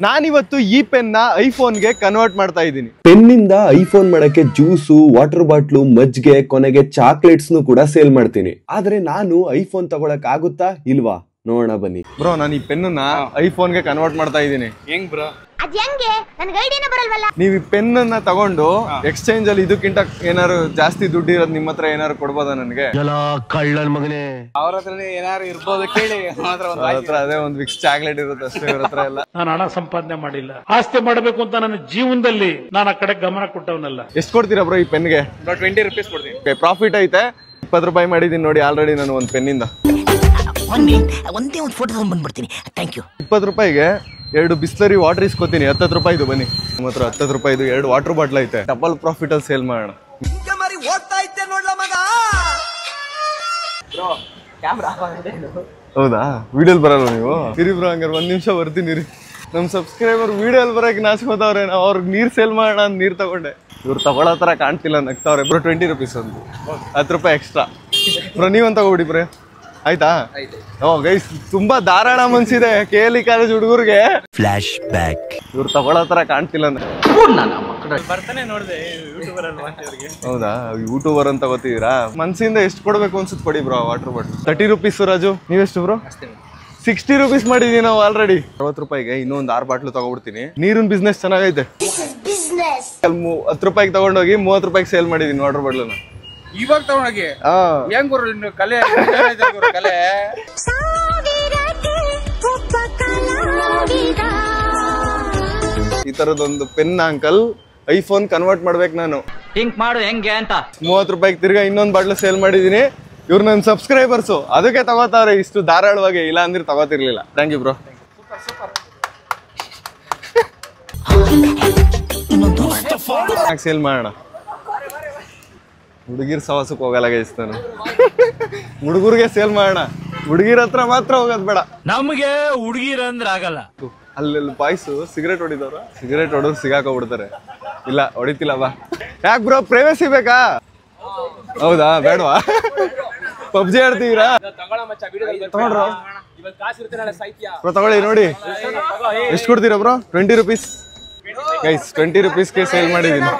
ನಾನಿವತ್ತು ಈ ಪೆನ್ನ ಐಫೋನ್ಗೆ ಕನ್ವರ್ಟ್ ಮಾಡ್ತಾ ಇದ್ದೀನಿ. ಪೆನ್ನಿಂದ ಐಫೋನ್ ಮಾಡಕ್ಕೆ ಜ್ಯೂಸು, ವಾಟರ್ ಬಾಟ್ಲು, ಮಜ್ಜಿಗೆ, ಕೊನೆಗೆ ಚಾಕ್ಲೇಟ್ಸ್ ಕೂಡ ಸೇಲ್ ಮಾಡ್ತೀನಿ. ಆದ್ರೆ ನಾನು ಐಫೋನ್ ತಗೊಳಕ್ ಆಗುತ್ತಾ ಇಲ್ವಾ ನೋಡೋಣ ಬನ್ನಿ. ಬ್ರೋ, ನಾನು ಈ ಪೆನ್ನ ಐಫೋನ್ಗೆ ಕನ್ವರ್ಟ್ ಮಾಡ್ತಾ ಇದ್ದೀನಿ. ಹೆಂಗ್ ಬ್ರೋ? ನೀವು ಈ ಪೆನ್ನ ತಗೊಂಡು ಎಕ್ಸ್ಚೇಂಜ್ ಅಲ್ಲಿ ಇದಕ್ಕಿಂತ ಏನಾರು ಜಾಸ್ತಿ ದುಡ್ಡು ಇರೋದು ನಿಮ್ಮ ಹತ್ರ ಏನಾರು ಕೊಡ್ಬೋದಾ ನನಗೆ? ಕಳ್ಳನ್ ಮಗನೇ, ಅವ್ರ ಹತ್ರನೇ ಏನಾರು ಇರ್ಬೋದು ಕೇಳಿ. ಅದೇ ಒಂದು ವಿಕ್ಸ್ ಚಾಕ್ಲೇಟ್ ಇರುತ್ತೆ ಅಷ್ಟೇ, ಇವ್ರ ಹತ್ರ ಎಲ್ಲ. ನಾನು ಹಣ ಸಂಪಾದನೆ ಮಾಡಿಲ್ಲ, ಆಸ್ತಿ ಮಾಡಬೇಕು ಅಂತ ನನ್ನ ಜೀವನದಲ್ಲಿ ನಾನು ಆ ಕಡೆ ಗಮನ ಕೊಟ್ಟವನಲ್ಲ. ಎಷ್ಟು ಕೊಡ್ತೀರಾ ಬ್ರೋ ಈ ಪೆನ್ಗೆ? 20 ರೂಪೀಸ್ ಕೊಡ್ತೀನಿ. ಪ್ರಾಫಿಟ್ ಐತೆ. 20 ರೂಪಾಯಿ ಮಾಡಿದೀನಿ ನೋಡಿ ಆಲ್ರೆಡಿ ನಾನು ಒಂದು ಪೆನ್ನಿಂದ. ಒಂದೇ ಒಂದು ಫೋಟೋ ತಗೊಂಡ್ ಬಂದ್ಬಿಡ್ತೀನಿ. Thank you. 20 ರೂಪಾಯಿಗೆ 2 ಬಿಸ್ಲರಿ ವಾಟರ್ ಇಸ್ಕೊತೀನಿ. 10 ರೂಪಾಯಿದು ಬನ್ನಿ. ನಮ್ಮ ಹತ್ರ 10 ರೂಪಾಯಿದು 2 ವಾಟರ್ ಬಾಟ್ಲ್ ಐತೆ. ಡಬಲ್ ಪ್ರಾಫಿಟ್ ಅಲ್ಲಿ ಸೇಲ್ ಮಾಡೋಣ. ಹೌದಾ? ವಿಡಿಯೋಲ್ ಬರಲ್ಲ ನೀವು? ಇರಿ ಬ್ರೋ, ಹಂಗಾರೆ 1 ನಿಮಿಷ ಬರ್ತೀನಿ ರೀ. ನಮ್ ಸಬ್ಸ್ಕ್ರೈಬರ್ ವಿಡಿಯೋಲ್ ಬರಕ್ಕೆ ನಾಚ್ಕೋತಾವ್ರೆ. ನಾವು ಅವ್ರಿಗೆ ನೀರ್ ಸೇಲ್ ಮಾಡೋಣ ಅಂತ ನೀರ್ ತಗೊಂಡೆ. ಇವ್ರು ತಗೊಳ್ಳೋ ತರ ಕಾಣ್ತಿಲ್ಲ, ನಗ್ತಾವ್ರೆ. ಬ್ರೋ 20 ರೂಪೀಸ್ ಒಂದು 10 ರೂಪಾಯಿ ಎಕ್ಸ್ಟ್ರಾ. ಬ್ರೋ ನೀವೊಂದು ತಗೋಬಿಡಿ ಬ್ರೋ. ಆಯ್ತಾ? ಓ ಗೈಸ್, ತುಂಬಾ ಧಾರಾಳ ಮನ್ಸಿದೆ KLE ಕಾಲೇಜ್ ಹುಡುಗರಿಗೆ. Flash back. ಇವ್ರು ತಗೊಳ್ಳೋ ತರ ಕಾಣ್ತಿಲ್ಲ. ಬರ್ತಾನೆ ನೋಡಿದೆ ಯೂಟ್ಯೂಬರ್ ಅಲ್ವಾ ಇವ್ರಿಗೆ. ಹೌದಾ? ಯೂಟ್ಯೂಬರ್ ಅಂತ ತಗೋತಿದ್ದೀರಾ? ಮನ್ಸಿಂದ ಎಷ್ಟು ಕೊಡ್ಬೇಕು ಅನ್ಸುತ್ತೆ ಕೊಡಿ bro. Water bottle 30 rupees. Raju ನೀವೆಷ್ಟು ಬ್ರೋ? 60 ರೂಪೀಸ್ ಮಾಡಿದೀವಿ ನಾವು ಆಲ್ರೆಡಿ. 60 ರೂಪಾಯಿಗೆ ಇನ್ನೊಂದು 6 ಬಾಟ್ಲು ತಗೊಬಿಡ್ತೀನಿ. ನೀರಿನ ಬಿಸ್ನೆಸ್ ಚೆನ್ನಾಗೈತೆ. 10 ರೂಪಾಯಿಗೆ ತಗೊಂಡೋಗಿ 30 ರೂಪಾಯಿಗೆ ಸೇಲ್ ಮಾಡಿದೀನಿ ವಾಟರ್ ಬಾಟ್ಲನ್ನ. ಇವಾಗ ತಗೊಂಡೋಗಿ ಹೆಂಗ್ ಗುರು ಇನ್ನು ಕಲೆ ಕಲೆ. ಈ ತರದೊಂದು ಪೆನ್ ಅಂಕಲ್ ಐಫೋನ್ ಕನ್ವರ್ಟ್ ಮಾಡ್ಬೇಕು ನಾನು. ಥಿಂಕ್ ಮಾಡು ಹೆಂಗೆ ಅಂತ. 30 ರೂಪಾಯಿಗೆ ತಿರ್ಗಾ ಇನ್ನೊಂದು ಬಾಟ್ಲು ಸೇಲ್ ಮಾಡಿದೀನಿ. ಇವ್ರು ನನ್ನ ಸಬ್ಸ್ಕ್ರೈಬರ್ಸು, ಅದಕ್ಕೆ ತಗೋತಾವ್ರೆ ಇಷ್ಟು ಧಾರಾಳವಾಗಿ. ಇಲ್ಲ ಅಂದ್ರೆ ತಗೋತಿರ್ಲಿಲ್ಲ. Thank you bro. ಸೇಲ್ ಮಾಡೋಣ. ಹುಡುಗಿರ್ ಸವಾಸಕ್ಕೆ ಹೋಗಲ್ಲ ಗೈಸ್ ನಾನು. ಹುಡುಗರಿಗೆ ಸೇಲ್ ಮಾಡೋಣ, ಹುಡುಗಿರ ಹತ್ರ ಮಾತ್ರ ಹೋಗೋದ್ ಬೇಡ. ನಮ್ಗೆ ಹುಡುಗಿರ ಅಂದ್ರೆ ಆಗಲ್ಲ. ಅಲ್ಲೆಲ್ಲ ಬಾಯ್ಸು ಸಿಗರೇಟ್ ಹೊಡಿದವ್ರ, ಸಿಗರೇಟ್ ಹೊಡೋರು ಸಿಗಾಕೋಗ್ಬಿಡ್ತಾರೆ. ಇಲ್ಲ ಹೊಡಿತಿಲ್ಲ ಬಾ. ಯಾಕೆ ಬ್ರೋ, ಪ್ರೈವೇಸಿ ಬೇಕಾ? ಹೌದಾ? ಬೇಡವಾ? ಪಬ್ಜಿ ಆಡ್ತೀರಾ? ತಗೊಂಡ್ರು ತಗೊಳ್ಳಿ ನೋಡಿ. ಎಷ್ಟು ಕೊಡ್ತೀರಾ ಬ್ರೋ? 20 rupees guys. 20 ರೂಪೀಸ್ಗೆ ಸೇಲ್ ಮಾಡಿದೀನಿ.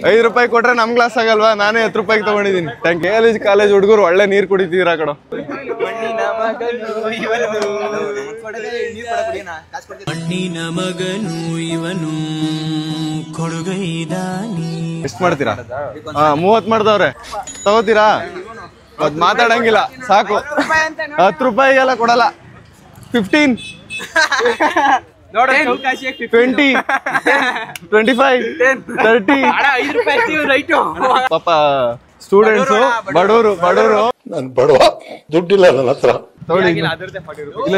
5 ರೂಪಾಯಿ ಕೊಟ್ರೆ ನಮ್ ಗ್ಲಾಸ್ ಆಗಲ್ವಾ? ನಾನೇ 10 ರೂಪಾಯಿಗೆ ತಗೊಂಡಿದ್ದೀನಿ. KLE ಕಾಲೇಜ್ ಹುಡುಗರು ಒಳ್ಳೆ ನೀರ್ ಕುಡಿತೀರಾ ಕಡೆ. ಎಷ್ಟು ಮಾಡ್ತೀರಾ? 30 ಮಾಡ್ದವ್ರೆ. ತಗೋತೀರಾ? ಅದ್ ಮಾತಾಡಂಗಿಲ್ಲ, ಸಾಕು. 10 ರೂಪಾಯಿಗೆಲ್ಲ ಕೊಡಲ್ಲ. 15 20 25 30. ಪಾಪ ಸ್ಟೂಡೆಂಟ್ಸು, ಬಡವರು. ನಾನು ಬಡವ, ದುಡ್ಡಿಲ್ಲ ನನ್ನ ಹತ್ರ. ತಗೊಳ್ಳಿ.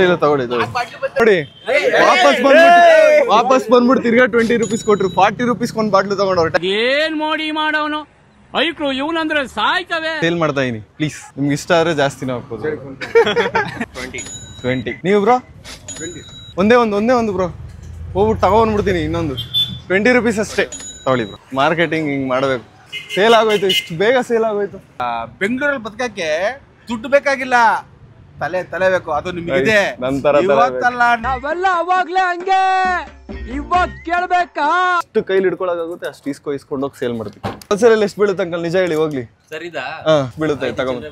ಇಲ್ಲ ತಗೊಳ್ಳಿ ನೋಡಿ. ವಾಪಸ್ ಬಂದ್ಬಿಟ್ಟು ತಿರ್ಗಾ 20 ರೂಪೀಸ್ ಕೊಟ್ರು. 40 ರೂಪೀಸ್ ಒಂದು ಬಾಟ್ಲು ತಗೊಂಡವ್ರು. ಏನ್ ಮೋಡಿ ಮಾಡೋನು ಐಕ್ಳು ಇವನಂದ್ರೆ ಸಾಯ್ತವೆ. ಸೇಲ್ ಮಾಡ್ತಾ ಇದೀನಿ. ಪ್ಲೀಸ್ ನಿಮ್ಗೆ ಇಷ್ಟ ಆದ್ರೆ ಜಾಸ್ತಿನ ಹಾಕ್ಬೋದು. 20. ನೀವು ಬ್ರೋ? ಒಂದೇ ಒಂದು ಬ್ರೋ. ಹೋಗ್ಬಿಟ್ಟು ತಗೊಂಡ್ಬಿಡ್ತೀನಿ ಇನ್ನೊಂದು. 20 ರೂಪೀಸ್ ಅಷ್ಟೇ. ತಗೊಳ್ಳಿ ಬ್ರೋ. ಮಾರ್ಕೆಟಿಂಗ್ ಹಿಂಗ್ ಮಾಡ್ಬೇಕು. ಸೇಲ್ ಆಗೋಯ್ತು, ಇಷ್ಟು ಬೇಗ ಸೇಲ್ ಆಗೋಯ್ತು. ಬೆಂಗಳೂರಲ್ಲಿ ಬದುಕಕ್ಕೆ ದುಡ್ಡು ಬೇಕಾಗಿಲ್ಲ, ತಲೆ ಬೇಕು. ಅದು ನಿಮ್ಗಿದೆ. ನಂತರ ನಾವೆಲ್ಲ ಅವಾಗ್ಲೇ ಹಂಗೆ, ಇವಾಗ ಕೇಳ್ಬೇಕಾ? ಅಷ್ಟು ಕೈಲಿ ಹಿಡ್ಕೊಳಕಾಗುತ್ತೆ ಅಷ್ಟು ಇಸ್ಕೊಂಡು ಹೋಗಿ ಸೇಲ್ ಮಾಡ್ತೀವಿ. ಹೋಲ್ಸೇಲ್ ಎಷ್ಟು ಬೀಳುತ್ತೆ ಅಂಕಲ್? ನಿಜ ಹೇಳಿ ಹೋಗ್ಲಿ. ಬೀಳುತ್ತೆ. ತಗೊಂಡ್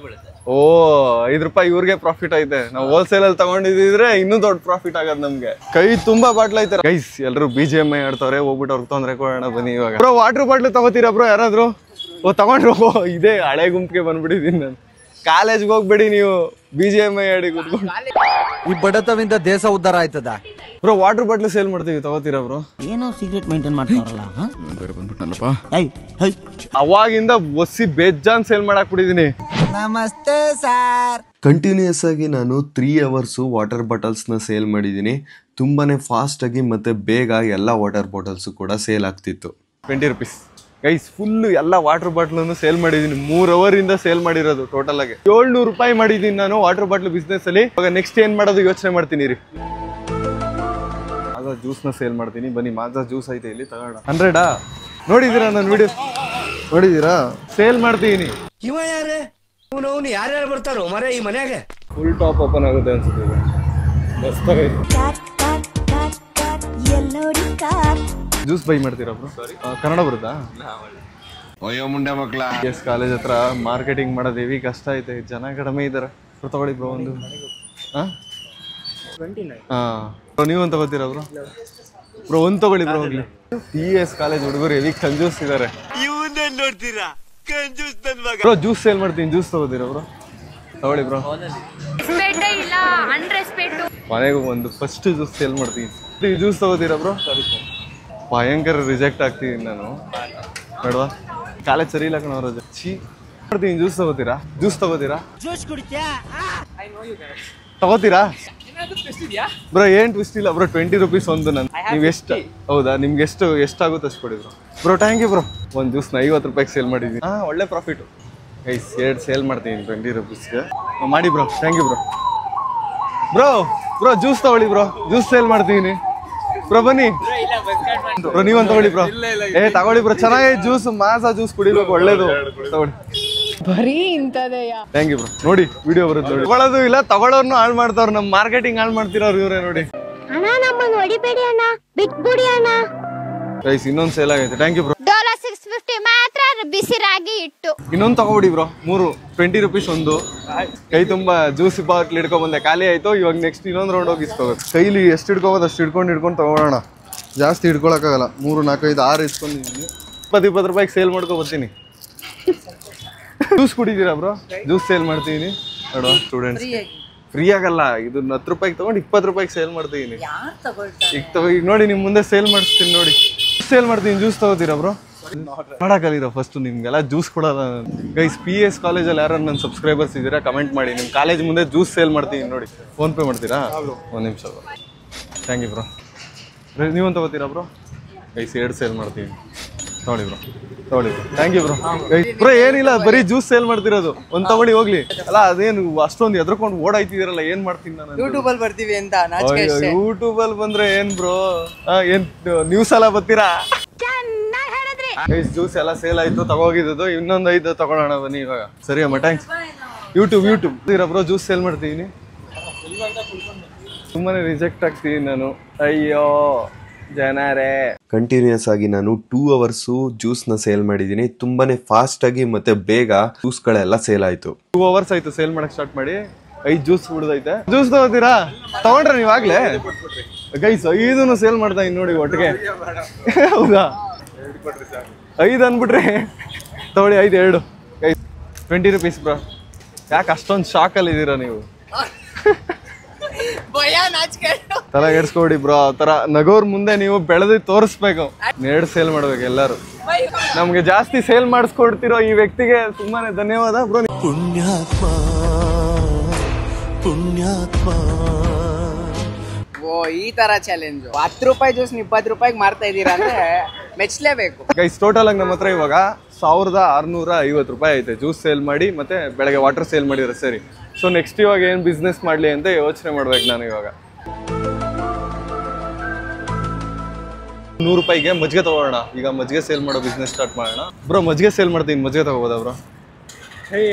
5 ರೂಪಾಯಿ ಇವ್ರಿಗೆ ಪ್ರಾಫಿಟ್ ಐತೆ. ನಾವು ಹೋಲ್ಸೇಲ್ ಅಲ್ಲಿ ತಗೊಂಡಿದ್ರೆ ಇನ್ನೂ ದೊಡ್ಡ ಪ್ರಾಫಿಟ್ ಆಗದ್ ನಮ್ಗೆ. ಕೈ ತುಂಬಾ ಬಾಟ್ಲ್ ಐತೆ ಗೈಸ್. ಎಲ್ರು BGMI ಆಡ್ತಾವ್ರೆ. ಹೋಗ್ಬಿಟ್ಟು ಅವ್ರಿಗೆ ತೊಂದ್ರೆ ಕೊಡೋಣ ಬನ್ನಿ. ಇವಾಗ ಬ್ರೋ ವಾಟರ್ ಬಾಟ್ಲ್ ತಗೋತೀರಾ ಬ್ರೋ ಯಾರಾದ್ರು? ತಗೊಂಡ್ರು. ಇದೇ ಹಳೆ ಗುಂಪಿಗೆ ಬಂದ್ಬಿಟ್ಟಿದೀನಿ ನಾನು. ಕಾಲೇಜ್ಗೆ ಹೋಗ್ಬೇಡಿ ನೀವು, BGMI ಆಡಿ ಕೂತ್ಕೊಂಡು. ಈ ಬಡತವಿಂದ ದೇಶ ಉದ್ಧಾರ ಆಯ್ತದ. ಬ್ರೋ ವಾಟರ್ ಬಾಟ್ಲ್ ಸೇಲ್ ಮಾಡ್ತೀವಿ, ತಗೋತೀರಾ ಬ್ರೋ? ಏನೋ ಸೀಕ್ರೆಟ್ ಮೇಂಟೈನ್ ಮಾಡ್ತಾರಲ್ಲ. ಬೇರೆ ಬಂದ್ಬಿಟ್ಟನಲ್ಲಪ್ಪ. ಅವಾಗಿಂದ ಒಸಿ ಬೇಜಾನ್ ಸೇಲ್ ಮಾಡಕ್ ಬಿಟ್ಟಿದೀನಿ. ನಮಸ್ತೆ ಸರ್. ಕಂಟಿನ್ಯೂಸ್ ಆಗಿ ನಾನು 3 hours ವಾಟರ್ ಬಾಟಲ್ಸ್ ನ ಸೇಲ್ ಮಾಡಿದೀನಿ. ತುಂಬಾನೇ ಫಾಸ್ಟ್ ಆಗಿ ಮತ್ತೆ ಬೇಗ ಎಲ್ಲ ವಾಟರ್ ಬಾಟಲ್ಸ್ ಕೂಡ ಸೇಲ್ ಆಗ್ತಿತ್ತು. 20 ರೂಪೀಸ್ ಗೈಸ್. ಫುಲ್ ಎಲ್ಲ ವಾಟರ್ ಬಾಟ್ಲನ್ನು ಸೇಲ್ ಮಾಡಿದೀನಿ. 3 hour ಇಂದ ಸೇಲ್ ಮಾಡಿರೋದು. ಟೋಟಲ್ ಆಗಿ 700 ರೂಪಾಯಿ ಮಾಡಿದೀನಿ ನಾನು ವಾಟರ್ ಬಾಟ್ಲ್ ಬಿಸ್ನೆಸ್ ಅಲ್ಲಿ. ಇವಾಗ ನೆಕ್ಸ್ಟ್ ಏನ್ ಮಾಡೋದು ಯೋಚನೆ ಮಾಡ್ತೀನಿ ರೀ. ಮಾಜಾ ಜ್ಯೂಸ್ ನ ಸೇಲ್ ಮಾಡ್ತೀನಿ ಬನ್ನಿ. ಮಾಜಾ ಜ್ಯೂಸ್ ಐತೆ ಇಲ್ಲಿ, ತಗೋಣ. 100 ನೋಡಿದೀರಾ ನನ್ನ ವಿಡಿಯೋ? ನೋಡಿದೀರಾ? ಸೇಲ್ ಮಾಡ್ತೀನಿ. ಇವ ಯಾರೇ? ಅವನು ಯಾರ್ಯಾರು ಬರ್ತಾರೋ ಮರೆ ಈ ಮನೆಯಾಗೆ? ಫುಲ್ ಟಾಪ್ ಓಪನ್ ಆಗುತ್ತೆ ಅನ್ಸುತ್ತೆ. ಮಸ್ತಾಗೈತೆ. ಜ್ಯೂಸ್ ಬೈ ಮಾಡ್ತೀರಾ ಬ್ರೋ? ಕನ್ನಡ ಬರುತ್ತಾ? ಅಯ್ಯೋ ಮುಂಡೆ ಮಕ್ಳ. ಎಸ್ ಕಾಲೇಜ್ ಹತ್ರ ಮಾರ್ಕೆಟಿಂಗ್ ಮಾಡೋದು ಹೆವಿ ಕಷ್ಟ ಐತೆ, ಜನ ಕಡಿಮೆ ಇದ್ದಾರೆ. ತಗೊಳ್ಳಿ ಬ್ರೋ ಒಂದು. ಹಾಂ ನೀವೊಂದು ತಗೋತೀರಾ ಬ್ರೋ? ಬ್ರೋ ಒಂದು ತಗೊಳ್ಳಿ ಬ್ರೋ ಹೋಗ್ಲಿ. PS ಕಾಲೇಜ್ ಹುಡುಗರು ಹೆವಿ ಕಂಜೂಸ್ ಇದ್ದಾರೆ ಬ್ರೋ. ಜ್ಯೂಸ್ ಸೇಲ್ ಮಾಡ್ತೀನಿ, ಜ್ಯೂಸ್ ತಗೋತೀರಾ ಬ್ರೋ? ತಗೊಳ್ಳಿ ಬ್ರೋ. ಮನೆಗೂ ಒಂದು ಫಸ್ಟ್ ಜ್ಯೂಸ್ ಸೇಲ್ ಮಾಡ್ತೀನಿ. ಜ್ಯೂಸ್ ತಗೋತೀರಾ ಬ್ರೋ? ಭಯಂಕರ ರಿಜೆಕ್ಟ್ ಆಗ್ತಿದ್ದೀನಿ ನಾನು. ಬೇಡವಾ? ಕಾಲೇಜ್ ಸರಿ ಇಲ್ಲ ಕಣೋ ರಜೆ. ಮಾಡ್ತೀನಿ. ಜ್ಯೂಸ್ ತಗೋತೀರಾ? ಜ್ಯೂಸ್ ತಗೋತೀರಾ ತಗೋತೀರಾ ಬ್ರೋ? ಏನ್ ಟ್ವಿಸ್ಟ್ ಇಲ್ಲ ಬ್ರೋ. 20 ರೂಪೀಸ್ ಒಂದು. ನೀವು ಎಷ್ಟು? ಹೌದಾ, ನಿಮ್ಗೆ ಎಷ್ಟಾಗುತ್ತೆ ಅಷ್ಟು ಕೊಡಿ bro. Bro thank you bro. ಒಂದು ಜ್ಯೂಸ್ನ 50 ರೂಪಾಯಿಗೆ ಸೇಲ್ ಮಾಡಿದ್ದೀನಿ. ಒಳ್ಳೆ ಪ್ರಾಫಿಟ್ ಗೈಸ್. 2 ಸೇಲ್ ಮಾಡ್ತೀನಿ 20 ರೂಪೀಸ್ಗೆ. ಮಾಡಿ bro. Thank you bro. Bro juice ತಗೊಳ್ಳಿ ಬ್ರೋ. ಜ್ಯೂಸ್ ಸೇಲ್ ಮಾಡ್ತೀನಿ ಬ್ರೋ. ಬನ್ನಿ ಬ್ರೋ, ನೀವೊಂದು ತಗೊಳ್ಳಿ ಬ್ರೋ. ತಗೊಳ್ಳಿ ಬ್ರೋ, ಚೆನ್ನಾಗಿ ಜ್ಯೂಸ್, ಮಾಸಾ ಜ್ಯೂಸ್ ಕುಡಿಬೇಕು, ಒಳ್ಳೇದು. ತಗೊಳ್ಳಿ. Thank you bro. ನೋಡಿ ವಿಡಿಯೋ ಬರುತ್ತೆ ನೋಡಿ. ತಗೊಳ್ಳೋದು ಇಲ್ಲ, ತಗೊಳ್ಳೋರ್ನು ಹಾಳು ಮಾಡ್ತಾವ್ರು. ನಮ್ಮ ಮಾರ್ಕೆಟಿಂಗ್ ಹಾಳು ಮಾಡ್ತಿರೋರು ಇವರೇ ನೋಡಿ. ಗೈಸ್ ಇನ್ನೊಂದು ಸೇಲ್ ಆಗೈತೆ. Thank you bro. $650 ಮಾತ್ರ ಬಿಸಿ ರಾಗಿ ಇಟ್ಟು. ಇನ್ನೊಂದು ತಗೋಬಿಡಿ ಬ್ರೋ. 20 ರೂಪೀಸ್ ಒಂದು. ಕೈ ತುಂಬಾ ಜ್ಯೂಸ್ ಬಾಟ್ಲ್ ಹಿಡ್ಕೊಂಡ್ ಬಂದೆ, ಖಾಲಿ ಆಯ್ತು. ಇವಾಗ ನೆಕ್ಸ್ಟ್ ಇನ್ನೊಂದು ರೌಂಡ್ ಹೋಗಿ ಇಸ್ಕೋಬೇಕು. ಕೈಲಿ ಎಷ್ಟು ಹಿಡ್ಕೋಬೋದು ಅಷ್ಟು ಹಿಡ್ಕೊಂಡು ತಗೊಳ್ಳೋಣ. ಜಾಸ್ತಿ ಹಿಡ್ಕೊಳಕ್ಕಾಗಲ್ಲ. 3, 4, 5, 6 ಇಸ್ಕೊಂಡಿದ್ದೀನಿ. 20 ರೂಪಾಯಿಗೆ ಸೇಲ್ ಮಾಡ್ಕೊ ಬರ್ತೀನಿ. ಜ್ಯೂಸ್ ಕುಡಿತೀರಾ ಬ್ರೋ? ಜ್ಯೂಸ್ ಸೇಲ್ ಮಾಡ್ತೀನಿ ನೋಡುವ. ಸ್ಟೂಡೆಂಟ್ಸ್ ಫ್ರೀ ಆಗಲ್ಲ ಇದು. 10 ರೂಪಾಯಿಗೆ ತಗೊಂಡು 20 ರೂಪಾಯಿಗೆ ಸೇಲ್ ಮಾಡ್ತೀನಿ. ಈಗ ನೋಡಿ ನಿಮ್ ಮುಂದೆ ಸೇಲ್ ಮಾಡಿಸ್ತೀನಿ ನೋಡಿ. ಸೇಲ್ ಮಾಡ್ತೀನಿ. ಜ್ಯೂಸ್ ತಗೋತೀರಾ ಬ್ರೋ? ಮಾಡಾಕಲಿರೋ ಫಸ್ಟ್ ನಿಮ್ಗೆಲ್ಲ ಜ್ಯೂಸ್ ಕೊಡೋದ. ಗೈಸ್ PS ಕಾಲೇಜಲ್ಲಿ ಯಾರು ನನ್ನ ಸಬ್ಸ್ಕ್ರೈಬರ್ಸ್ ಇದ್ದೀರಾ ಕಮೆಂಟ್ ಮಾಡಿ. ನಿಮ್ಮ ಕಾಲೇಜ್ ಮುಂದೆ ಜ್ಯೂಸ್ ಸೇಲ್ ಮಾಡ್ತೀನಿ ನೋಡಿ. ಫೋನ್ ಪೇ ಮಾಡ್ತೀರಾ? ಒಂದು ನಿಮಿಷ. Thank you bro. ನೀವೊಂದು ತಗೋತೀರಾ ಬ್ರೋ? ಗೈಸ್ 2 ಸೇಲ್ ಮಾಡ್ತೀನಿ. ತಗೊಳ್ಳಿ bro. Thank you bro. Bro ಏನಿಲ್ಲ, ಬರೀ ಜ್ಯೂಸ್ ಸೇಲ್ ಮಾಡ್ತಿರೋದು. ಒಂದು ತಗೊಳ್ಳಿ ಹೋಗ್ಲಿ. ಅಲ್ಲ ಅದೇನು ಅಷ್ಟೊಂದು ಎದ್ರಕೊಂಡು ಓಡಾಯ್ತಿದ್ದೀರಲ್ಲ, ಏನ್ ಮಾಡ್ತೀನಿ ನಾನು? ಯೂಟ್ಯೂಬಲ್ಲಿ ಬರ್ತೀವಿ ಅಂತ. ಯೂಟ್ಯೂಬಲ್ಲಿ ಬಂದ್ರೆ ಏನ್ ಬ್ರೋ? ಏನ್ ನ್ಯೂಸ್ ಎಲ್ಲ ಬರ್ತೀರಾ? ಜ್ಯೂಸ್ ಎಲ್ಲ ಸೇಲ್ ಆಯ್ತು, ತಗೋಗಿದ್ದು. ಇನ್ನೊಂದು 5 ತಗೊಳ್ಳೋಣ ಬನ್ನಿ ಇವಾಗ. ಸರಿ ಅಮ್ಮ, thanks. YouTube bro. Juice sale ಮಾಡ್ತೀನಿ. ತುಂಬಾನೇ ರಿಜೆಕ್ಟ್ ಆಗ್ತೀನಿ ನಾನು. ಅಯ್ಯೋ ಜನರೇ. ಕಂಟಿನ್ಯೂಸ್ ಆಗಿ ನಾನು 2 hours ಜ್ಯೂಸ್ ನ ಸೇಲ್ ಮಾಡಿದೀನಿ. ತುಂಬಾನೇ ಫಾಸ್ಟ್ ಆಗಿ ಮತ್ತೆ ಬೇಗ ಜ್ಯೂಸ್ ಗಳೆಲ್ಲ ಸೇಲ್ ಆಯ್ತು. 2 hours ಆಯ್ತು ಸೇಲ್ ಮಾಡಕ್ ಸ್ಟಾರ್ಟ್ ಮಾಡಿ. 5 ಜ್ಯೂಸ್ ಉಳಿದೈತೆ. ಜ್ಯೂಸ್ ತಗೋತೀರಾ? ತಗೊಂಡ್ರೆ ನೀವಾಗ್ಲೇ ಗೈಸ್ 5 ಸೇಲ್ ಮಾಡ್ತಾ ಇನ್ ನೋಡಿ ಒಟ್ಟಿಗೆ. ಹೌದಾ? 5 ಅಂದ್ಬಿಟ್ರೆ ತಗೊಳ್ಳಿ. 5 2 ಗೈಸ್ 20 ರೂಪೀಸ್ ಬ್ರೋ. ಯಾಕೆ ಅಷ್ಟೊಂದು ಶಾಕಲ್ಲಿ ಇದ್ದೀರಾ ನೀವು? ತಲೆಗೆಡ್ಸ್ಕೊಡಿ ಬ್ರೋ. ಆ ತರ ನಗೋರ್ ಮುಂದೆ ನೀವು ಬೆಳೆದು ತೋರಿಸ್ಬೇಕು. 2 ಸೇಲ್ ಮಾಡ್ಬೇಕು ಎಲ್ಲರೂ. ನಮ್ಗೆ ಜಾಸ್ತಿ ಸೇಲ್ ಮಾಡಿಸ್ಕೊಡ್ತಿರೋ ಈ ವ್ಯಕ್ತಿಗೆ ತುಂಬಾನೇ ಧನ್ಯವಾದ ಬ್ರೋ. ಪುಣ್ಯಾತ್ಮ. ಓ ಈ ತರ ಚಾಲೆಂಜ್. 10 ರೂಪಾಯಿ ಜ್ಯೂಸ್ 20 ರೂಪಾಯಿಗೆ ಮಾರ್ತಾ ಇದೀರಾ ಅಂದ್ರೆ ಮೆಚ್ಚಲೇಬೇಕು. ಗೈಸ್ ಟೋಟಲ್ ಆಗಿ ನಮ್ಮ ಹತ್ರ ಇವಾಗ 1650 ರೂಪಾಯಿ ಐತೆ ಜ್ಯೂಸ್ ಸೇಲ್ ಮಾಡಿ ಮತ್ತೆ ಬೆಳಗ್ಗೆ ವಾಟರ್ ಸೇಲ್ ಮಾಡಿದ್ರೆ ಸರಿ. ಸೊ ನೆಕ್ಸ್ಟ್ ಇವಾಗ ಏನು ಬಿಸ್ನೆಸ್ ಮಾಡಲಿ ಅಂತ ಯೋಚನೆ ಮಾಡ್ಬೇಕು ನಾನು ಇವಾಗ. 100 ರೂಪಾಯಿಗೆ ಮಜ್ಜಿಗೆ ತಗೋಣ. ಈಗ ಮಜ್ಜಿಗೆ ಸೇಲ್ ಮಾಡೋ ಬಿಸ್ನೆಸ್ ಸ್ಟಾರ್ಟ್ ಮಾಡೋಣ ಬ್ರೋ. ಮಜ್ಜಿಗೆ ಸೇಲ್ ಮಾಡ್ತೀನಿ. ಮಜ್ಜಿಗೆ ತಗೋಬೋದಾ ಬ್ರೋ?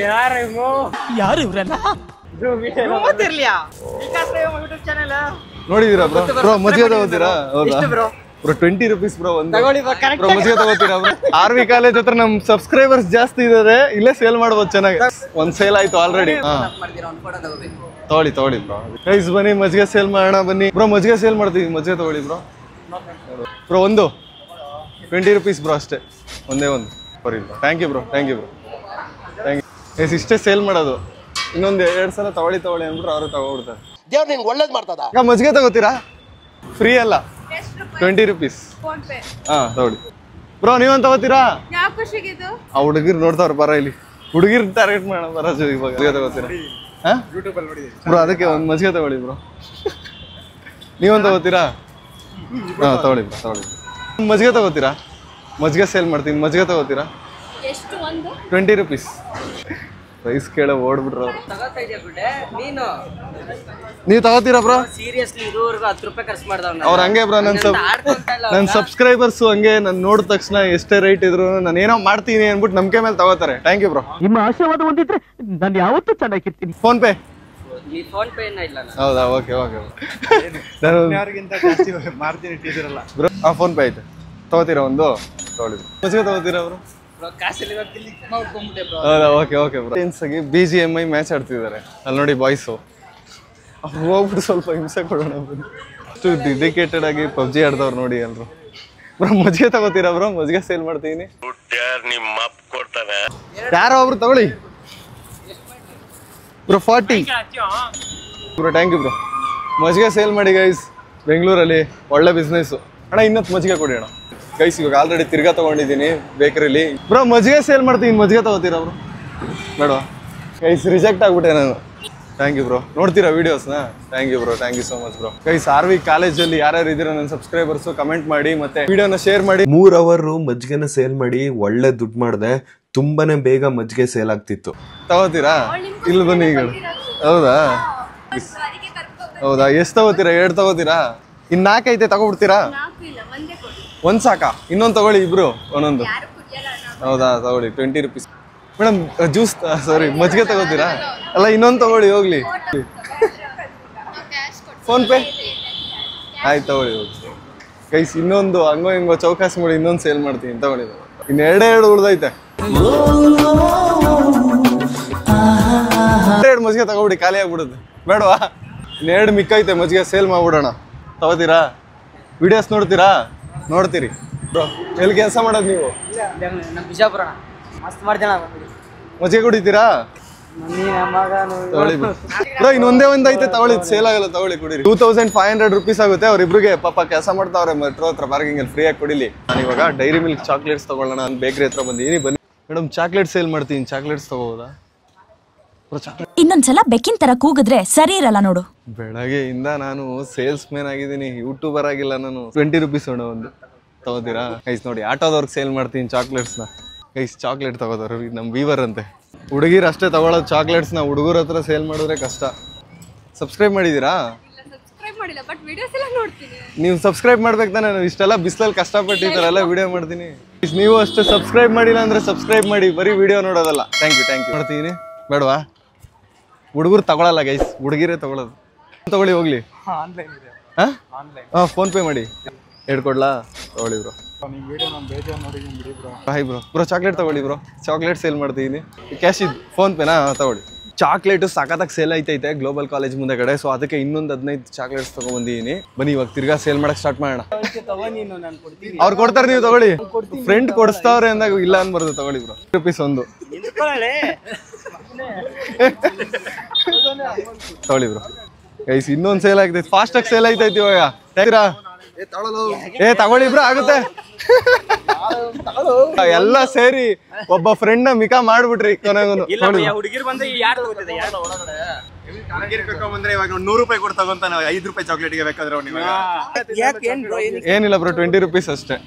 ಯಾರು ಇವ್ರಲ್ಲ? ನೋಡಿದೀರಾ ಬ್ರೋ? ಬ್ರೋ ಮಜ್ಜಿಗೆ ತಗೋತೀರಾ? ಹೌದಾ ಬ್ರೋ? 20 rupees bro. ಒಂದು ಬ್ರೋ ಮಜ್ಜಿಗೆ ತಗೋತೀರಾ ಬ್ರೋ? RV ಕಾಲೇಜ್ ಹತ್ರ ನಮ್ ಸಬ್ಸ್ಕ್ರೈಬರ್ಸ್ ಜಾಸ್ತಿ ಇದಾರೆ. ಇಲ್ಲೇ ಸೇಲ್ ಮಾಡ್ಬೋದು ಚೆನ್ನಾಗಿ. ಒಂದ್ ಸೇಲ್ ಆಯ್ತು ಆಲ್ರೆಡಿ. ತಗೊಳ್ಳಿ ಬ್ರೋ. ಗೈಸ್ ಬನ್ನಿ ಮಜ್ಜಿಗೆ ಸೇಲ್ ಮಾಡೋಣ ಬನ್ನಿ ಬ್ರೋ. ಮಜ್ಜಿಗೆ ಸೇಲ್ ಮಾಡ್ತೀವಿ. ಮಜ್ಜಿಗೆ ತಗೊಳ್ಳಿ ಬ್ರೋ. ಬ್ರೋ ಒಂದು 20 ರೂಪೀಸ್ ಬ್ರೋ ಅಷ್ಟೇ. ಒಂದೇ ಒಂದು ಬರೀ bro. Thank you bro. Thank you. ಇಷ್ಟೇ ಸೇಲ್ ಮಾಡೋದು. ಇನ್ನೊಂದು 2 ಸಲ ತಗೊಳ್ಳಿ ಅಂದ್ಬಿಟ್ರೆ ಅವರು ತಗೊಬಿಡ್ತಾರೆ. ದೇವ್ರು ನಿಂಗೆ ಒಳ್ಳೇದು ಮಾಡ್ತದ. ಮಜ್ಜಿಗೆ ತಗೋತೀರಾ? ಫ್ರೀ ಅಲ್ಲ, 20 ರೂಪೀಸ್. ತಗೊಳ್ಳಿ ಬ್ರೋ. ನೀವೊಂದು ತಗೋತೀರಾ? ಆ ಹುಡುಗಿರ್ ನೋಡ್ತಾವ್ರ ಬರ ಇಲ್ಲಿ. ಹುಡುಗಿರ್ ಟಾರ್ಗೆಟ್ ಮಾಡೋಣ ಬರ. ಇವಾಗ ಮಜ್ಜಿಗೆ ತಗೋತೀರಾ ಬ್ರೋ? ಅದಕ್ಕೆ ಒಂದು ಮಜ್ಜಿಗೆ ತಗೊಳ್ಳಿ ಬ್ರೋ. ನೀವೊಂದು ತಗೋತೀರಾ? ತಗೊಳ್ಳಿ ಬ್ರೋ. ಮಜ್ಜಿಗೆ ತಗೋತೀರಾ? ಮಜ್ಜಿಗೆ ಸೇಲ್ ಮಾಡ್ತೀನಿ. ಮಜ್ಜಿಗೆ ತಗೋತೀರಾ? 20 ರೂಪೀಸ್. ಪ್ರೈಸ್ ಕೇಳ ಓಡ್ಬಿಟ್ರು. ನೀವು ತಗೋತೀರಾ ಬ್ರೋ? ಅವ್ರು ಹಂಗೆ ಬ್ರೋ. ನನ್ನ ಸಬ್ಸ್ಕ್ರೈಬರ್ಸ್ ಹಂಗೆ. ನಾನು ನೋಡಿದ ತಕ್ಷಣ ಎಷ್ಟೇ ರೇಟ್ ಇದ್ರು ನಾನು ಏನೋ ಮಾಡ್ತೀನಿ ಅಂದ್ಬಿಟ್ಟು ನಂಬಿಕೆ ಮೇಲೆ ತಗೋತಾರೆ. Thank you bro. ನಿಮ್ಮ ಆಶೀರ್ವಾದ ಹೊಂದಿದ್ರೆ ನಾನು ಯಾವತ್ತೂ ಚೆನ್ನಾಗಿರ್ತೀನಿ. ಫೋನ್ ಪೇ ಹೌದಾ, ಓಕೆ ಓಕೆ. ನಾನು ಬ್ರೋ ಫೋನ್ ಪೇ ಐತೆ, ತಗೋತೀರಾ ಒಂದು? ತಗೊಳ್ಳಿ. ಮಜ್ಜಿಗೆ ತಗೋತೀರಾ ಅವರು? ಹೌದಾ, ಓಕೆ ಓಕೆ ಬ್ರೋ. ಆಗಿ BGMI ಮ್ಯಾಚ್ ಆಡ್ತಿದ್ದಾರೆ ಅಲ್ಲಿ ನೋಡಿ ಬಾಯ್ಸು. ಹೋಗ್ಬಿಟ್ಟು ಸ್ವಲ್ಪ ಹಿಂಸೆ ಕೊಡೋಣ. ಅಷ್ಟು ಡೆಡಿಕೇಟೆಡ್ ಆಗಿ PUBG ಆಡ್ದವ್ರು ನೋಡಿ ಎಲ್ರು. ಬ್ರೋ ಮಜ್ಜಿಗೆ ತಗೋತೀರಾ ಬ್ರೋ? ಮಜ್ಜಿಗೆ ಸೇಲ್ ಮಾಡ್ತೀನಿ. ಯಾರೋ ಒಬ್ರು ತಗೊಳ್ಳಿ bro. 40 bro. Thank you bro. ಮಜ್ಜಿಗೆ ಸೇಲ್ ಮಾಡಿ ಗೈಸ್, ಬೆಂಗಳೂರಲ್ಲಿ ಒಳ್ಳೆ ಬಿಸ್ನೆಸ್ಸು. ಅಣ್ಣ ಇನ್ನೊತ್ತು ಮಜ್ಜಿಗೆ ಕೊಡಿ ಅಣ್ಣ. ಗೈಸ್ ಇವಾಗ ಆಲ್ರೆಡಿ ತಿರ್ಗಾ ತೊಗೊಂಡಿದ್ದೀನಿ ಬೇಕರಿಲಿ. ಬ್ರೋ ಮಜ್ಜಿಗೆ ಸೇಲ್ ಮಾಡ್ತೀನಿ, ಮಜ್ಜಿಗೆ ತಗೋತೀರಾ ಬ್ರೋ? ಬೇಡ ಗೈಸ್, ರಿಜೆಕ್ಟ್ ಆಗ್ಬಿಟ್ಟೆ ನಾನು. Thank you bro. ನೋಡ್ತೀರಾ ವೀಡಿಯೋಸ್ನ? Thank you bro, thank you so much bro. Guys RV ಕಾಲೇಜಲ್ಲಿ ಯಾರ್ಯಾರು ಇದ್ದೀರಾ ನನ್ನ ಸಬ್ಸ್ಕ್ರೈಬರ್ಸು, ಕಮೆಂಟ್ ಮಾಡಿ ಮತ್ತೆ ವಿಡಿಯೋನ ಶೇರ್ ಮಾಡಿ. 3 ಅವರ್ ಮಜ್ಜಿಗೆನ ಸೇಲ್ ಮಾಡಿ ಒಳ್ಳೆ ದುಡ್ಡು ಮಾಡಿದೆ. ತುಂಬಾನೇ ಬೇಗ ಮಜ್ಜಿಗೆ ಸೇಲ್ ಆಗ್ತಿತ್ತು. ತಗೋತೀರಾ? ಇಲ್ಲಿ ಬನ್ನಿ ಈಗ. ಹೌದಾ ಹೌದಾ, ಎಷ್ಟು ತಗೋತೀರಾ? 2 ತಗೋತೀರಾ? ಇನ್ನು 4 ಐತೆ, ತಗೋಬಿಡ್ತೀರಾ? ಒಂದು ಸಾಕಾ? ಇನ್ನೊಂದು ತಗೊಳ್ಳಿ, ಇಬ್ರು ಒಂದೊಂದು. ಹೌದಾ, ತಗೊಳ್ಳಿ. 20 ರೂಪೀಸ್ ಮೇಡಮ್. ಜ್ಯೂಸ್ ಸಾರಿ ಮಜ್ಜಿಗೆ ತಗೋತೀರಾ? ಅಲ್ಲ ಇನ್ನೊಂದು ತಗೊಳ್ಳಿ ಹೋಗ್ಲಿ. ಫೋನ್ ಪೇ ಆಯ್ತು, ತಗೊಳ್ಳಿ ಹೋಗಿ. ಗೈಸ್ ಇನ್ನೊಂದು ಹಂಗೋ ಹಿಂಗೋ ಚೌಕಾಸಿ ಮಾಡಿ ಇನ್ನೊಂದು ಸೇಲ್ ಮಾಡ್ತೀನಿ, ತಗೊಳ್ಳಿ. ಇನ್ನು 2 ಉಳ್ದೈತೆ. 2 ಮಜ್ಜಿಗೆ ತಗೊಬಿಡಿ, ಖಾಲಿ ಆಗ್ಬಿಡುತ್ತೆ. ಬೇಡವಾ? ಇನ್ನು 2 ಮಿಕ್ಕೈತೆ ಮಜ್ಜಿಗೆ, ಸೇಲ್ ಮಾಡ್ಬಿಡೋಣ. ತಗೋತೀರಾ? ವಿಡಿಯೋಸ್ ನೋಡ್ತೀರಾ? ನೋಡ್ತೀರಿ ಬ್ರೋ. ಎಲ್ಲಿ ಕೆಲಸ ಮಾಡೋದು ನೀವು? ಮಜ್ಜಿಗೆ ಕುಡಿತೀರಾ? ತಗೊಳ್ಳಿ ಬ್ರೋ. ಇನ್ನೊಂದೇ ಒಂದು ಐತೆ, ತಗೊಳ್ಳಿ. ಸೇಲ್ ಆಗಲ್ಲ, ತಗೊಳ್ಳಿ, ಕುಡೀರಿ. 2500 ರೂಪೀಸ್ ಆಗುತ್ತೆ. ಅವ್ರಿಬ್ರಿಗೆ ಪಾಪ ಕೆಲಸ ಮಾಡ್ತಾವ್ರೆ ಮೆಟ್ರೋ ಹತ್ರ ಪಾರ್ಕಿಂಗ್ ಅಲ್ಲಿ ಫ್ರೀಯಾಗಿ ಕುಡಿಲಿ. ನಾನು ಇವಾಗ ಡೈರಿ ಮಿಲ್ಕ್ ಚಾಕ್ಲೇಟ್ಸ್ ತಗೊಳ್ಳೋಣ ನಾನು ಬೇಕ್ರಿ ಹತ್ರ ಬಂದಿದ್ದೀನಿ. ಬನ್ನಿ ಮೇಡಮ್, ಚಾಕ್ಲೇಟ್ ಸೇಲ್ ಮಾಡ್ತೀನಿ. ಚಾಕ್ಲೇಟ್ಸ್ ತಗೋಬೋದಾ? ಇನ್ನೊಂದ್ಸಲ ಬೆಕ್ಕಿನ ತರ ಕೂಗಿದ್ರೆ ಸರಿ ಇರಲ್ಲ ನೋಡು. ಬೆಳಗ್ಗೆಯಿಂದ ನಾನು ಸೇಲ್ಸ್ ಮ್ಯಾನ್ ಆಗಿದ್ದೀನಿ, ಯೂಟ್ಯೂಬರ್ ಆಗಿಲ್ಲ ನಾನು. 20 ರೂಪೀಸ್ ಅಣ್ಣ ಒಂದು. ತಗೋತೀರಾ? ಗೈಸ್ ನೋಡಿ, ಆಟೋದವ್ರಿಗೆ ಸೇಲ್ ಮಾಡ್ತೀನಿ ಚಾಕ್ಲೇಟ್ಸ್ನ. ಗೈಸ್ ಚಾಕ್ಲೇಟ್ ತಗೋದವ್ರು ನಮ್ಮ ವೀವರ್ ಅಂತೆ. ಹುಡುಗಿರು ಅಷ್ಟೇ ತಗೊಳ್ಳೋದು ಚಾಕ್ಲೇಟ್ಸ್ನ, ಹುಡುಗರ ಹತ್ರ ಸೇಲ್ ಮಾಡಿದ್ರೆ ಕಷ್ಟ. ಸಬ್ಸ್ಕ್ರೈಬ್ ಮಾಡಿದ್ದೀರಾ? ನೀವು ಸಬ್ಸ್ಕ್ರೈಬ್ ಮಾಡ್ಬೇಕು ತಾನೆ. ನಾನು ಇಷ್ಟೆಲ್ಲ ಬಿಸಿಲಲ್ಲಿ ಕಷ್ಟಪಟ್ಟು ಈ ಥರ ಎಲ್ಲ ವಿಡಿಯೋ ಮಾಡ್ತೀನಿ. ನೀವು ಅಷ್ಟು ಸಬ್ಸ್ಕ್ರೈಬ್ ಮಾಡಿಲ್ಲ ಅಂದರೆ ಸಬ್ಸ್ಕ್ರೈಬ್ ಮಾಡಿ, ಬರೀ ವಿಡಿಯೋ ನೋಡೋದಲ್ಲ. ಥ್ಯಾಂಕ್ ಯು ಮಾಡ್ತೀನಿ. ಬೇಡವಾ? ಹುಡುಗರು ತಗೊಳಲ್ಲ ಗೈಸ್, ಹುಡುಗಿರೇ ತಗೊಳ್ಳೋದು. ತಗೊಳ್ಳಿ ಹೋಗ್ಲಿ. ಹಾಂ ಫೋನ್ ಪೇ ಮಾಡಿ. ಹೇಳ್ಕೊಡ್ಲಾ? ತಗೊಳ್ಳಿ bro. Hi bro. Bro chocolate ತಗೊಳ್ಳಿ ಬ್ರೋ. ಚಾಕ್ಲೇಟ್ ಸೇಲ್ ಮಾಡ್ತಿದ್ದೀನಿ. ಕ್ಯಾಶ್ ಇದು ಫೋನ್ ಪೇನಾ? ತಗೊಳ್ಳಿ. ಚಾಕ್ಲೇಟು ಸಖತ್ತಾಗಿ ಸೇಲ್ ಐತೈತೆ ಗ್ಲೋಬಲ್ ಕಾಲೇಜ್ ಮುಂದೆ ಕಡೆ. ಸೊ ಅದಕ್ಕೆ ಇನ್ನೊಂದು 15 ಚಾಕ್ಲೇಟ್ಸ್ ತಗೊಂಡ್ಬಂದಿದ್ದೀನಿ. ಬನ್ನಿ ಇವಾಗ ತಿರ್ಗಾ ಸೇಲ್ ಮಾಡಕ್ಕೆ ಸ್ಟಾರ್ಟ್ ಮಾಡೋಣ. ಅವ್ರು ಕೊಡ್ತಾರೆ, ನೀವು ತಗೊಳ್ಳಿ. ಫ್ರೆಂಡ್ ಕೊಡಿಸ್ತಾವ್ರೆ ಅಂದಾಗ ಇಲ್ಲ ಅನ್ಬಾರ್ದು. ತಗೊಳ್ಳಿ ಬ್ರೋ. 20 ರೂಪೀಸ್ ಒಂದು. ತಗೊಳ್ಳಿ ಬ್ರೋ. ಗೈಸ್ ಇನ್ನೊಂದು ಸೇಲ್ ಆಗ್ತೈತೆ, ಫಾಸ್ಟಾಗಿ ಸೇಲ್ ಐತೈತಿ ಇವಾಗ. ತಗೊಳ್ಳಿ ಬ್ರೋ, ಆಗುತ್ತೆ. ಎಲ್ಲ ಸೇರಿ ಒಬ್ಬ ಫ್ರೆಂಡ್ ನ ಮಿಕಾ ಮಾಡ್ಬಿಟ್ರಿ ಕೊನೆಗೂ. $100 ಕೊಟ್ಟು ತಗೊಂತಾನೆ. 5 ರೂಪಾಯಿ ಚಾಕ್ಲೇಟ್ಗೆ ಬೇಕಾದ್ರೆ ಏನಿಲ್ಲ ಬ್ರೋ, 20 ರೂಪೀಸ್ ಅಷ್ಟೇ.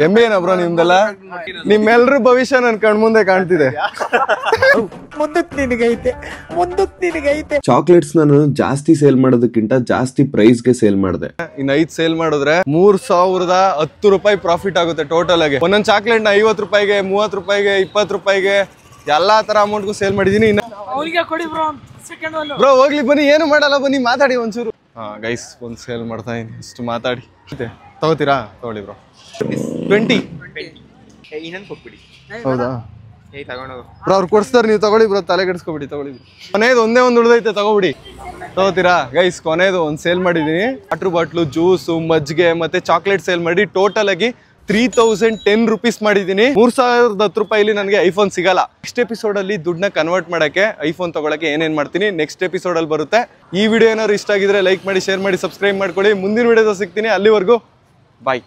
MBA ಬ್ರೋ ನಿಮ್ದೆಲ್ಲ? ನಿಮ್ಮೆಲ್ರ ಭವಿಷ್ಯ ನನ್ ಕಣ್ಮುಂದೆ ಕಾಣ್ತಿದೆ. ಚಾಕ್ಲೇಟ್ಸ್ ನಾನು ಜಾಸ್ತಿ ಸೇಲ್ ಮಾಡೋದಕ್ಕಿಂತ ಜಾಸ್ತಿ ಪ್ರೈಸ್ ಗೆ ಸೇಲ್ ಮಾಡಿದೆ. ಇನ್ನು 5 ಸೇಲ್ ಮಾಡಿದ್ರೆ 3010 ರೂಪಾಯಿ ಪ್ರಾಫಿಟ್ ಆಗುತ್ತೆ ಟೋಟಲ್ ಆಗಿ. ಒಂದೊಂದು ಚಾಕ್ಲೇಟ್ ನ 50 ರೂಪಾಯಿಗೆ, 30 ರೂಪಾಯಿಗೆ, 20 ರೂಪಾಯಿಗೆ ಎಲ್ಲಾ ತರ ಅಮೌಂಟ್ಗೂ ಸೇಲ್ ಮಾಡಿದೀನಿ. ಬ್ರೋ ಹೋಗ್ಲಿ ಬನ್ನಿ, ಏನು ಮಾಡಲ್ಲ, ಬನ್ನಿ ಮಾತಾಡಿ ಒಂಚೂರು. ಗೈಸ್ ಒಂದು ಸೇಲ್ ಮಾಡ್ತಾ ಇದೀನಿ, ಅಷ್ಟು ಮಾತಾಡಿ. ತಗೋತೀರಾ? ತಗೊಳ್ಳಿ ಬ್ರೋ. 20 ಹೌದಾ ಬ್ರೋ? ಅವ್ರು ಕೊಡ್ಸ್ತಾರೆ, ನೀವು ತಗೊಳ್ಳಿ ಬ್ರೋ. ತಲೆ ಕೆಡಿಸ್ಕೊಬಿಡಿ, ತಗೊಳ್ಳಿ ಬ್ರೋ. ಕೊನೆದು ಒಂದೇ ಒಂದು ಉಳಿದೈತೆ, ತಗೋಬಿಡಿ. ತಗೋತೀರಾ? ಗೈಸ್ ಕೊನೆದು ಒಂದು ಸೇಲ್ ಮಾಡಿದೀನಿ. ವಾಟರ್ ಬಾಟ್ಲು, ಜ್ಯೂಸು, ಮಜ್ಜಿಗೆ ಮತ್ತೆ ಚಾಕ್ಲೇಟ್ ಸೇಲ್ ಮಾಡಿ ಟೋಟಲ್ ಆಗಿ 3010 ರೂಪೀಸ್ ಮಾಡಿದೀನಿ. 3010 ರೂಪಾಯಿಲಿ ನನಗೆ ಐಫೋನ್ ಸಿಗಲ್ಲ. ನೆಕ್ಸ್ಟ್ ಎಪಿಸೋಡ್ ಅಲ್ಲಿ ದುಡ್ಡನ್ನ ಕನ್ವರ್ಟ್ ಮಾಡಕ್ಕೆ, ಐಫೋನ್ ತಗೊಳಕ್ಕೆ ಏನೇನ್ ಮಾಡ್ತೀನಿ ನೆಕ್ಸ್ಟ್ ಎಪಿಸೋಡ್ ಅಲ್ಲಿ ಬರುತ್ತೆ. ಈ ವಿಡಿಯೋ ಏನಾದ್ರು ಇಷ್ಟ ಆಗಿದ್ರೆ ಲೈಕ್ ಮಾಡಿ, ಶೇರ್ ಮಾಡಿ, ಸಬ್ಸ್ಕ್ರೈಬ್ ಮಾಡ್ಕೊಳ್ಳಿ. ಮುಂದಿನ ವಿಡಿಯೋದ ಸಿಗ್ತೀನಿ. ಅಲ್ಲಿವರೆಗೂ ಬಾಯ್.